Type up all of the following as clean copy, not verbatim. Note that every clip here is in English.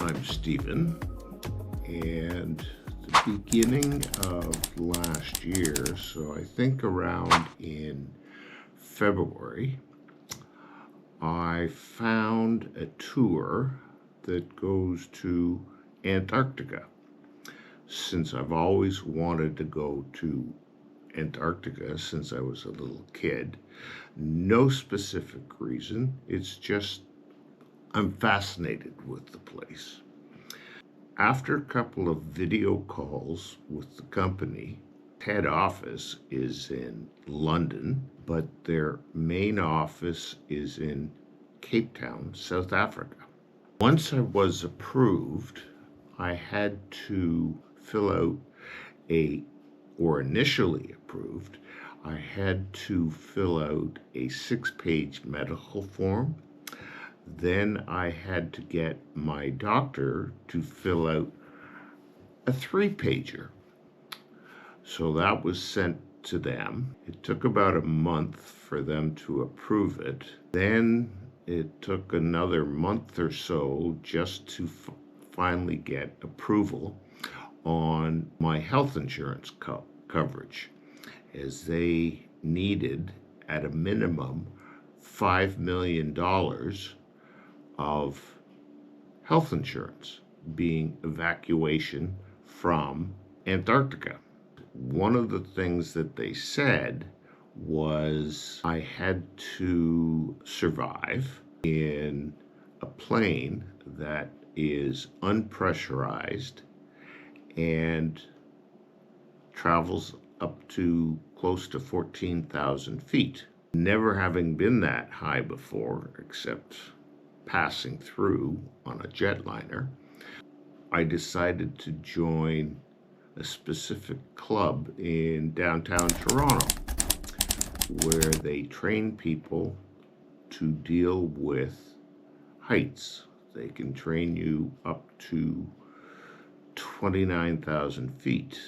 I'm Stephen, and the beginning of last year, so I think around in February, I found a tour that goes to Antarctica. Since I've always wanted to go to Antarctica since I was a little kid, no specific reason, it's just I'm fascinated with the place. After a couple of video calls with the company, head office is in London, but their main office is in Cape Town, South Africa. Once I was approved, I had to fill out initially approved, I had to fill out a 6-page medical form. Then I had to get my doctor to fill out a 3-pager. So that was sent to them. It took about a month for them to approve it. Then it took another month or so just to finally get approval on my health insurance coverage, as they needed at a minimum $5 million of health insurance, being evacuation from Antarctica. One of the things that they said was I had to survive in a plane that is unpressurized and travels up to close to 14,000 feet. Never having been that high before, except passing through on a jetliner, I decided to join a specific club in downtown Toronto where they train people to deal with heights. They can train you up to 29,000 feet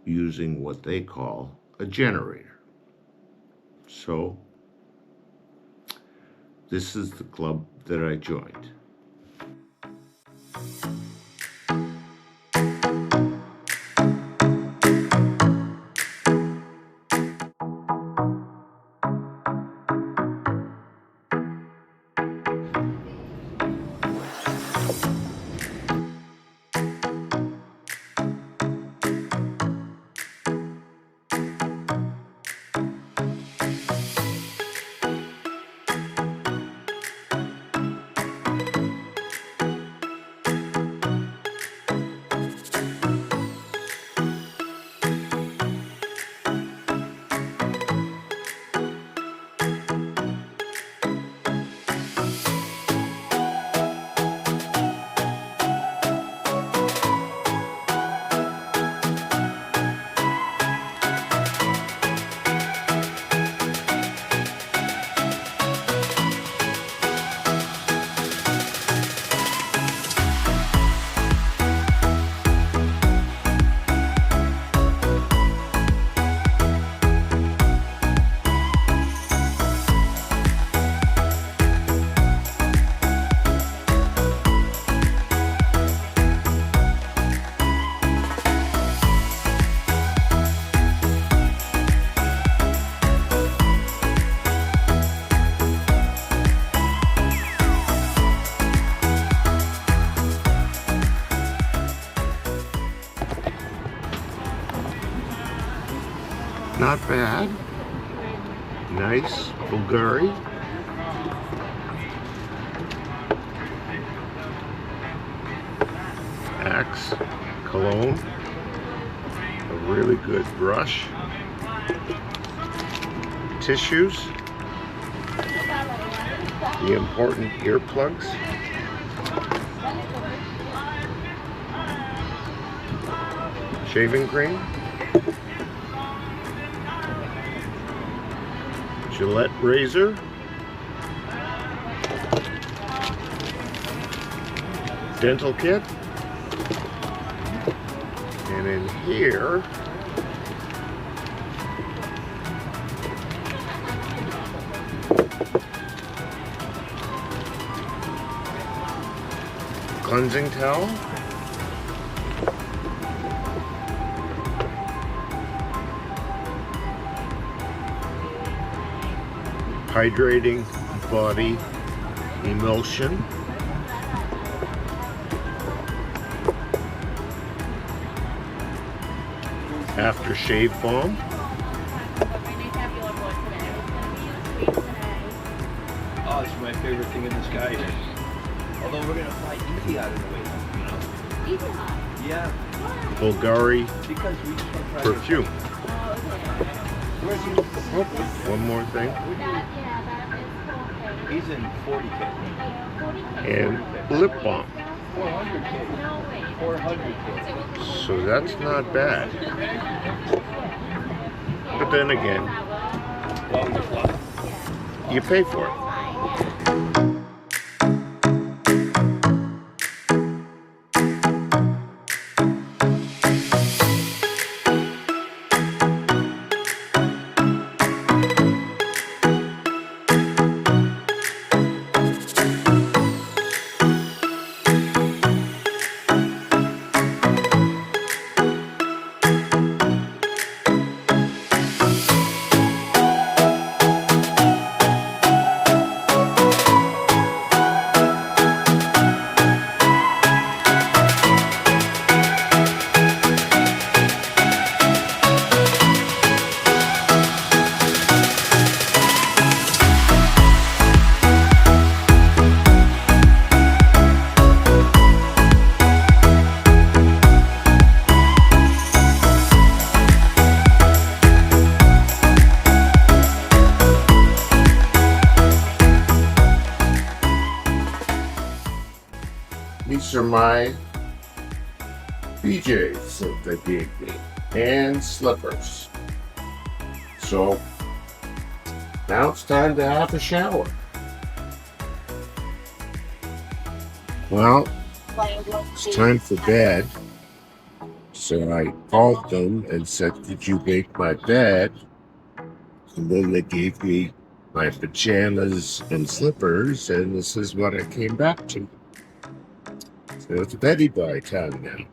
using what they call a generator. So this is the club that I joined. Not bad. Nice Bulgari. Axe, cologne, a really good brush, tissues, the important earplugs, shaving cream, Gillette razor, dental kit, and in here cleansing towel. Hydrating body emulsion. Aftershave foam. Oh, it's my favorite thing in the sky here. Although we're gonna fly easy out of the way, you know. Easy hot? Yeah. Bulgari Because we just want to try perfume. Oh, okay. One more thing. That is 4K. He's in 40K. 40K. And lip balm. 400K. No way. 400K. So that's not bad. But then again, you pay for it. These are my PJs that they gave me and slippers. So now it's time to have a shower. Well, it's time for bed. So I called them and said, "Did you make my bed?" And then they gave me my pajamas and slippers, and this is what I came back to. So it's Betty Bye time now.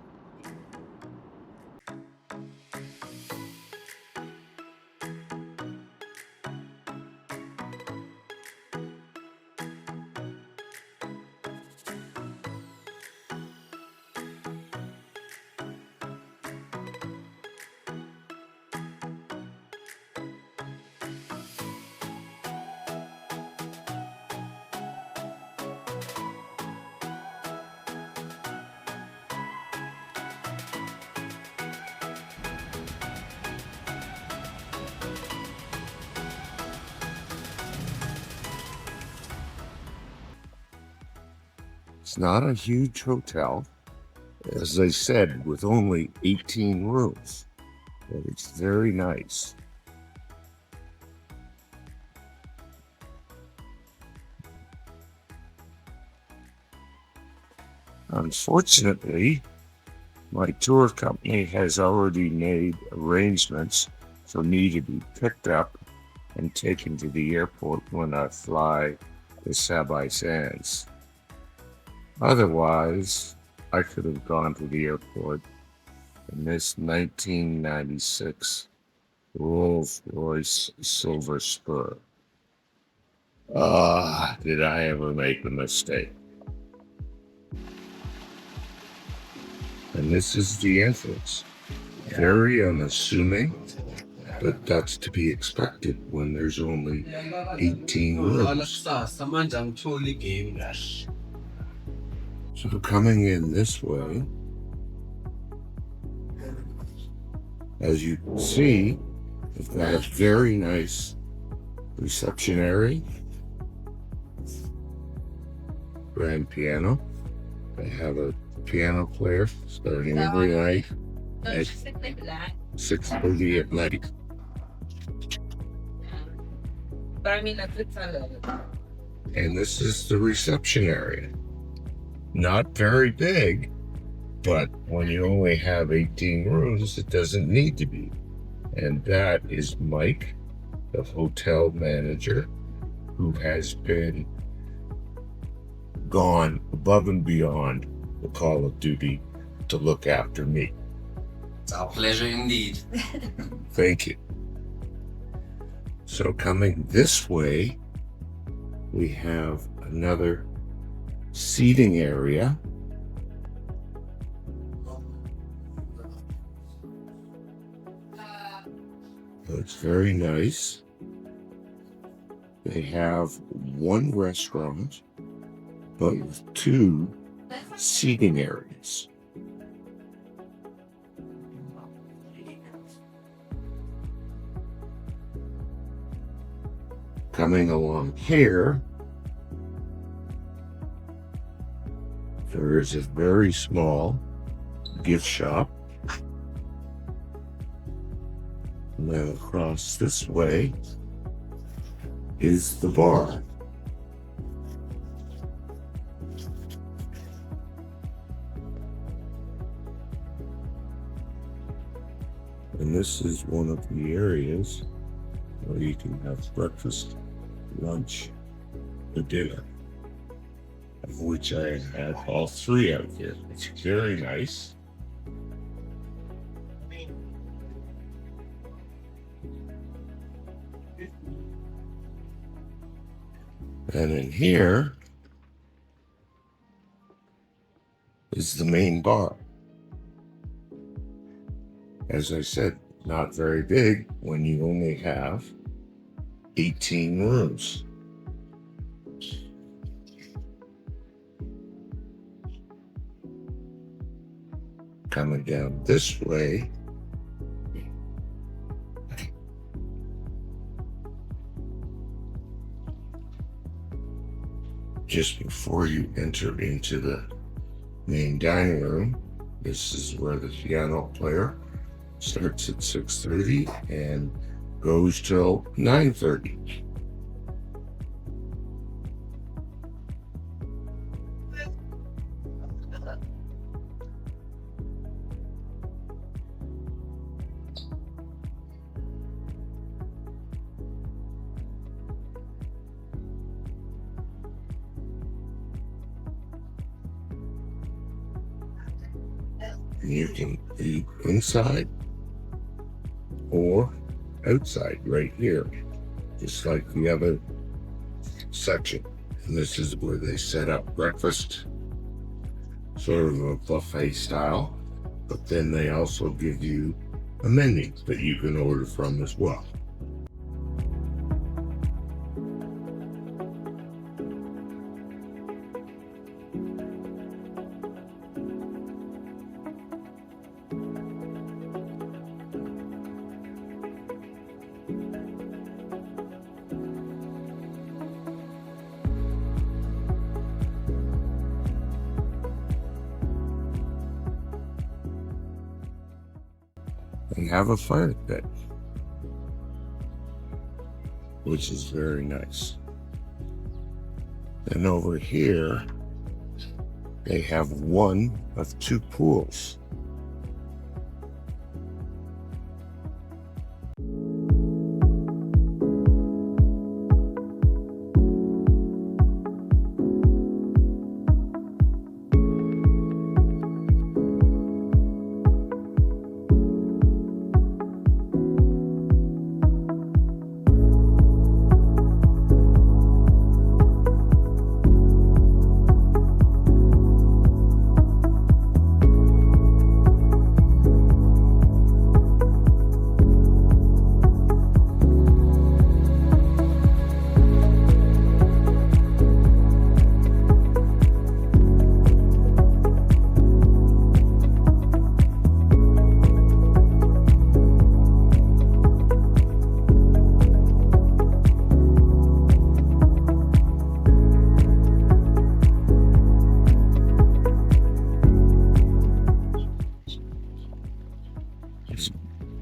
It's not a huge hotel, as I said, with only 18 rooms, but it's very nice. Unfortunately, my tour company has already made arrangements for me to be picked up and taken to the airport when I fly to Sabai Sands. Otherwise, I could have gone to the airport in this 1996 Rolls-Royce Silver Spur. Did I ever make a mistake? And this is the entrance. Very unassuming, but that's to be expected when there's only 18 rooms. So coming in this way, as you can see, we've got a very nice reception area, grand piano. They have a piano player starting every night at 6:30 at night. And this is the reception area. Not very big, but when you only have 18 rooms, it doesn't need to be. And that is Mike, the hotel manager, who has been gone above and beyond the call of duty to look after me. It's our pleasure indeed. Thank you. So coming this way, we have another seating area. It's very nice. They have one restaurant, but with two seating areas. Coming along here, there is a very small gift shop. And then across this way is the bar. And this is one of the areas where you can have breakfast, lunch, or dinner, of which I had all three out here. It's very nice. And in here is the main bar. As I said, not very big when you only have 18 rooms. Coming down this way, just before you enter into the main dining room, this is where the piano player starts at 6:30 and goes till 9:30. You can eat inside or outside right here, just like the other section. And this is where they set up breakfast, sort of a buffet style, but then they also give you a menu that you can order from as well. And have a fire pit, which is very nice. And over here, they have one of two pools.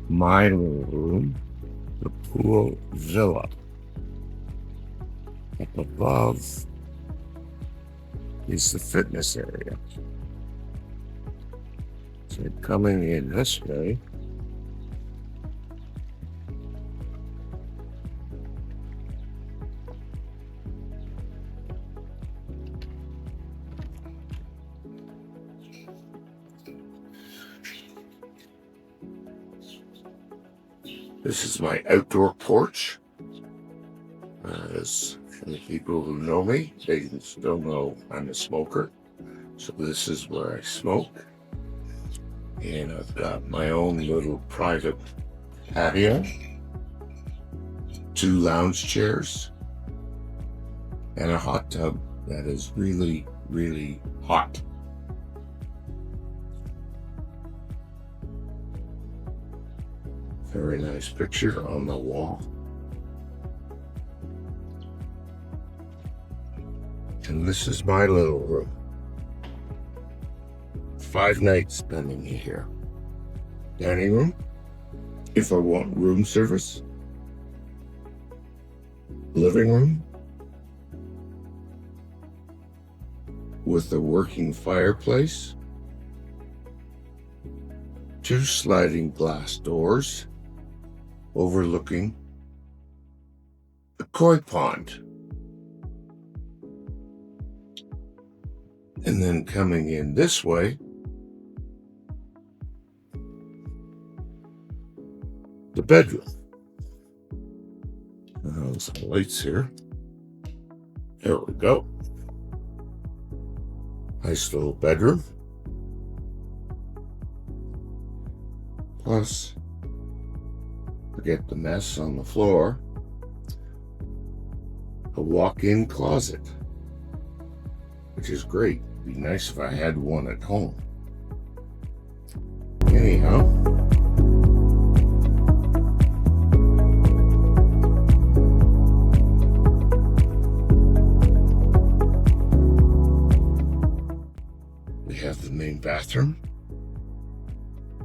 My little room, the pool villa. Up above is the fitness area. So coming in this way, This is my outdoor porch. As the people who know me, they still know I'm a smoker. So this is where I smoke. And I've got my own little private patio, 2 lounge chairs, and a hot tub that is really, really hot. Very nice picture on the wall. And this is my little room. 5 nights spending here. Dining room, if I want room service. Living room, with a working fireplace. 2 sliding glass doors overlooking the koi pond. And then coming in this way, the bedroom. Some lights here. There we go. Nice little bedroom. Plus, forget the mess on the floor, a walk-in closet, which is great. It'd be nice if I had one at home. Anyhow, we have the main bathroom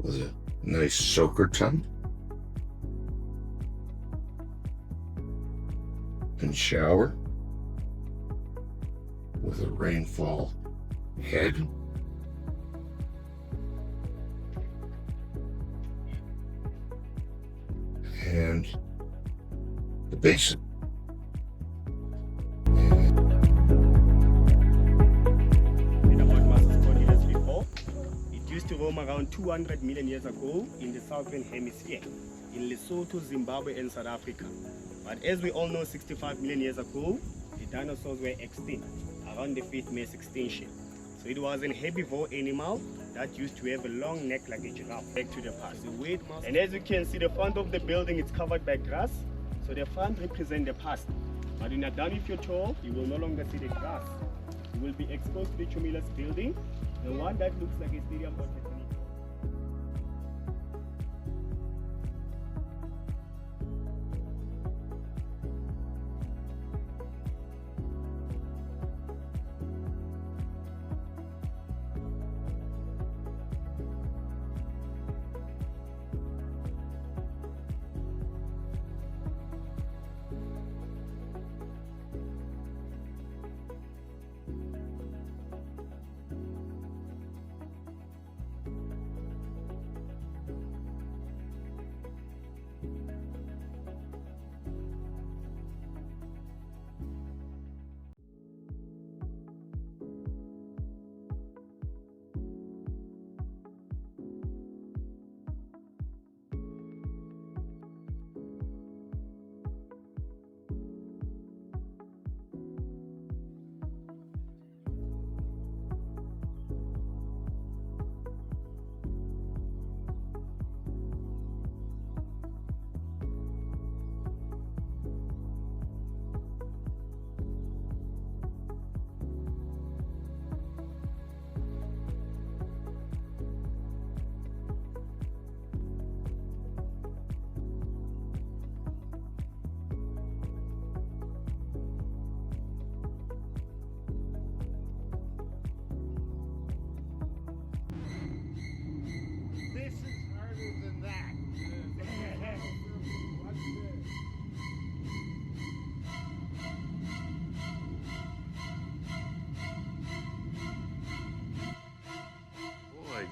with a nice soaker tub and shower with a rainfall head. And the basin. It used to roam around 200 million years ago in the southern hemisphere, in Lesotho, Zimbabwe, and South Africa. But as we all know, 65 million years ago, the dinosaurs were extinct, around the 5th mass extinction. So it was an herbivore animal that used to have a long neck like a giraffe. Back to the past. And as you can see, the front of the building is covered by grass. So the front represents the past. But when you're done with your tour, you will no longer see the grass. You will be exposed to the Chumilus building, the one that looks like a stadium for technique.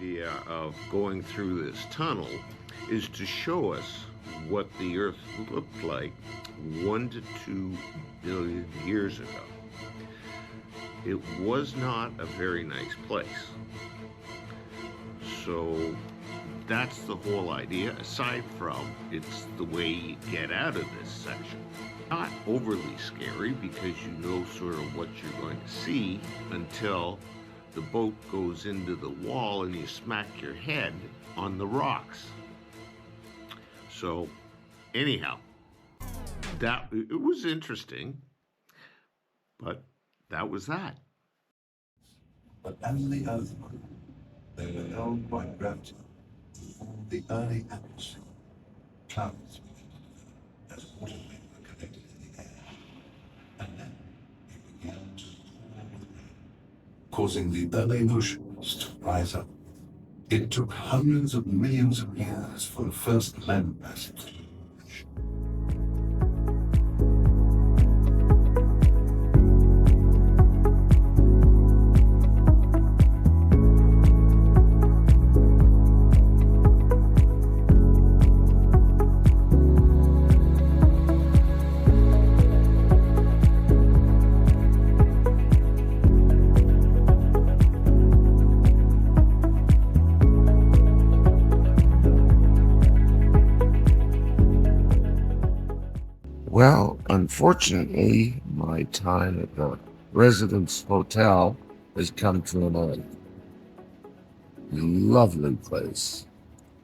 Idea of going through this tunnel is to show us what the Earth looked like 1 to 2 billion years ago. It was not a very nice place. So that's the whole idea, aside from it's the way you get out of this section. Not overly scary because you know sort of what you're going to see until the boat goes into the wall and you smack your head on the rocks. So anyhow, it was interesting, but that was that. But as the Earth grew, they were held by gravity. The early atmosphere, clouds, as water vapor collected in the air, and then it began to pour with rain, causing the early oceans to rise up. It took hundreds of millions of years for the first land masses to emerge. Well, unfortunately, my time at the Residence Hotel has come to an end. Lovely place.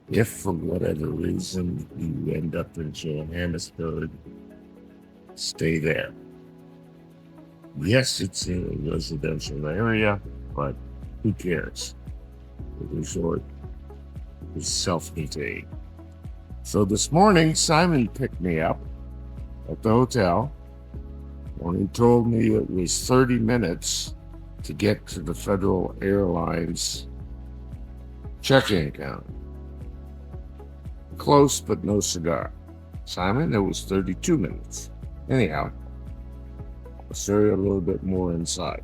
If for whatever reason you end up in Johannesburg, stay there. Yes, it's a residential area, but who cares? The resort is self-contained. So this morning, Simon picked me up at the hotel when he told me it was 30 minutes to get to the Federal Airlines check-in counter. Close, but no cigar. Simon, it was 32 minutes. Anyhow, I'll show you a little bit more inside.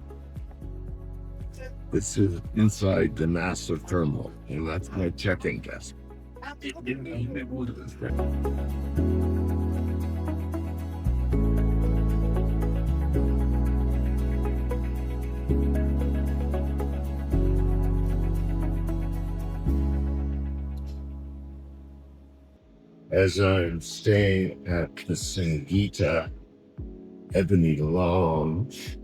This is inside the master terminal, and that's my check-in desk. As I'm staying at the Singita Ebony Lodge,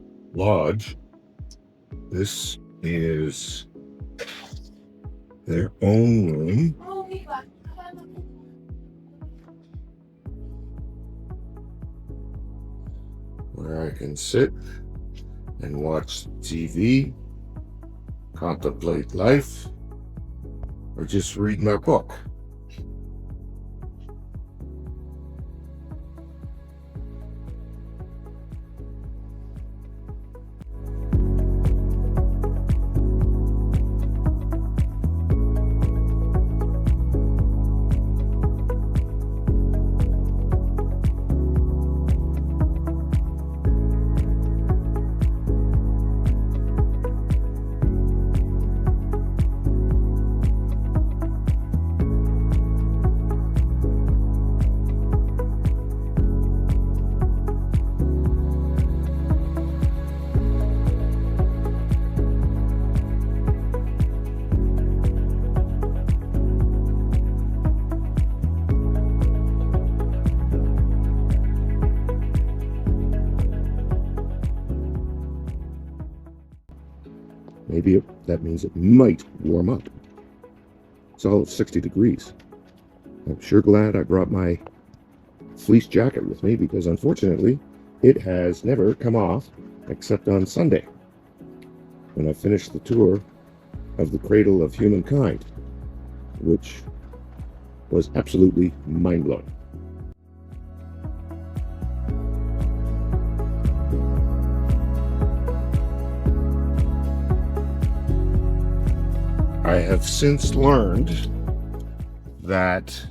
this is their own room. Where I can sit and watch TV, contemplate life, or just read my book. Maybe that means it might warm up. It's all 60 degrees. I'm sure glad I brought my fleece jacket with me because unfortunately it has never come off except on Sunday when I finished the tour of the Cradle of Humankind, which was absolutely mind-blowing. I have since learned that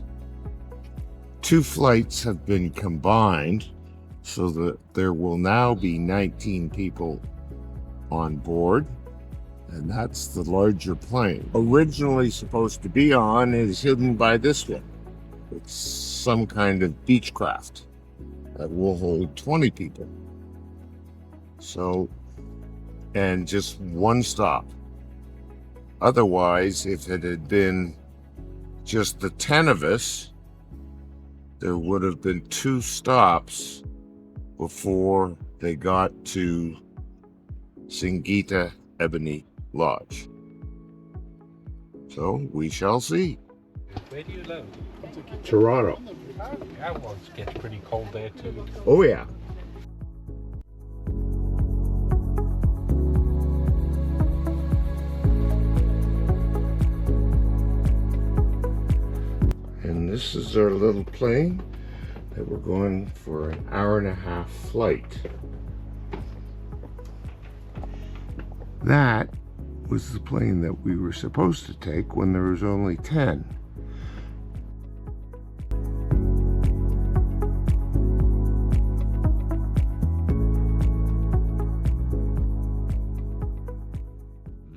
2 flights have been combined so that there will now be 19 people on board, and that's the larger plane. Originally supposed to be on is hidden by this one. It's some kind of Beechcraft that will hold 20 people. So, and just one stop. Otherwise, if it had been just the 10 of us, there would have been 2 stops before they got to Singita Ebony Lodge. So we shall see. Where do you live? Toronto. That one gets pretty cold there too. Oh, yeah. And this is our little plane that we're going for an 1.5-hour flight. That was the plane that we were supposed to take when there was only 10.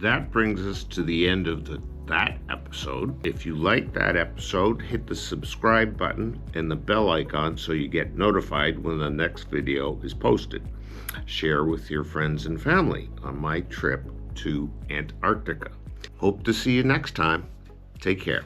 That brings us to the end of that episode. If you like that episode, hit the subscribe button and the bell icon so you get notified when the next video is posted. Share with your friends and family on my trip to Antarctica. Hope to see you next time. Take care.